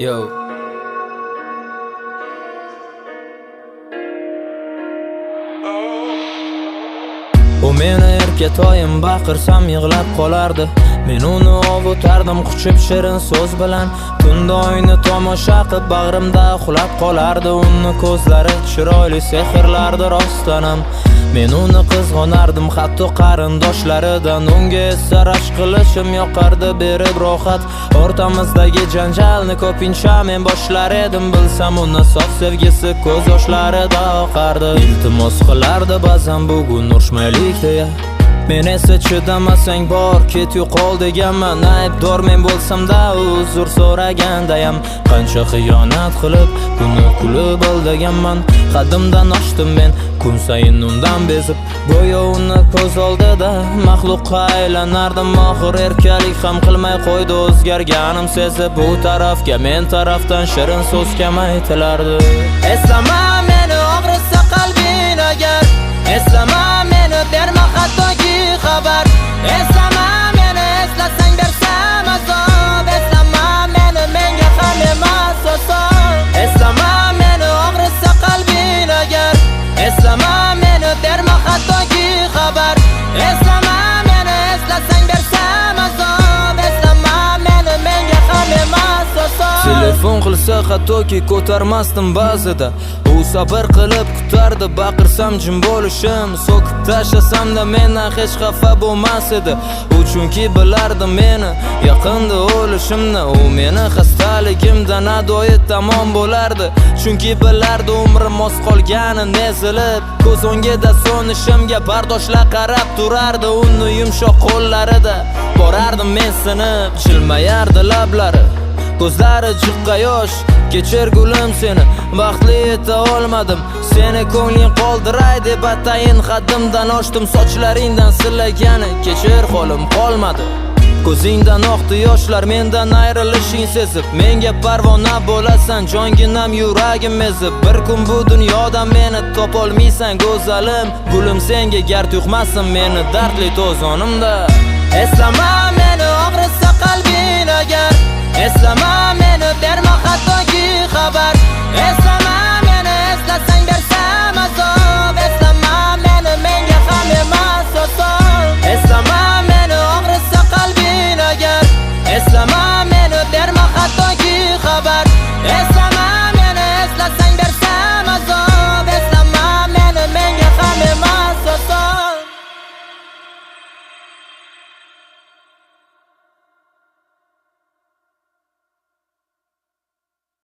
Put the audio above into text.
Yo. U meni erkatoyim baqirsam yig'lab qolardi. Men uni ovutardim quchib shirin so'z bilan. Tunda oyni tomosha qilib bag'rimda uxlab qolardi. Uni ko'zlari chiroyli sehrlardi rostdanam. Men uni qizg'onardim hatto qarindoshlaridan. Unga esa rashk qilishim yoqardi berib rohat. O'rtamizdagi janjalni ko'pincha men boshlar edim. Bilsam uni sof sevgisi ko'z yoshlarida oqardi. Iltimos qilardi ba'zan bugun urishmaylik deya. Men esa chidamasang bor ket yo'qol deganman. Aybdor men bo'lsam-da uzr so'ragandayam. Qancha xiyonat qilib buni kulib olganman. Qadimdan oshdim men kun sayin undan bezib. Go'yo uni ko'z oldida maxluqqa aylanardim. Oxir erkalik ham qilmay qo'ydi o'zgarganim sezib. Bu tarafga men tarafdan shirin so'z kam aytilardi. Eslama meni og'risa qalbing agar. Eslama meni berma hattoki xabar. Eslama meni eslasang bersam azob. Eslama meni menga ham emas oson. Eslama meni og'risa qalbing agar. Eslama meni berma hattoki xabar. Eslama meni eslasang bersam azob. Eslama meni menga ham emas oson. Telefon qilsa hattoki ko'tarmasdim ba'zida. U sabr qilib kutardi baqirsam jim bo'lishim. So'kib tashlasam-da mendan hech xafa bo'lmas edi. U chunki bilardi meni yaqinda o'lishimni. U meni xastaligimdan adoyi tamom bo'lardi. Chunki bilardi umrim oz qolganini ezilib. Ko'z o'ngida so'nishimga bardoshlar qarab turardi. Uni yumshoq qo'llarida borardim men sinib. Jilmayardi lablari, ko'zlari jiqqa yosh. Kechir gulim seni, baxtli eta olmadim. Seni ko'ngling qoldiray deb atayin haddimdan oshdim. Sochlaringdan silagani kechir qo'lim qolmadi. Ko'zingdan oqdi yoshlar mendan ayrilishing sezib. Menga parvona bo'lasan jonginam yuragim ezib. Bir kun bu dunyoda meni topolmaysan go'zalim. Gulim senga gard yuqmasin meni dardli to'zonimda. Eslama meni og'risa qalbing agar. Eslama meni berma hattoki xabar. Eslama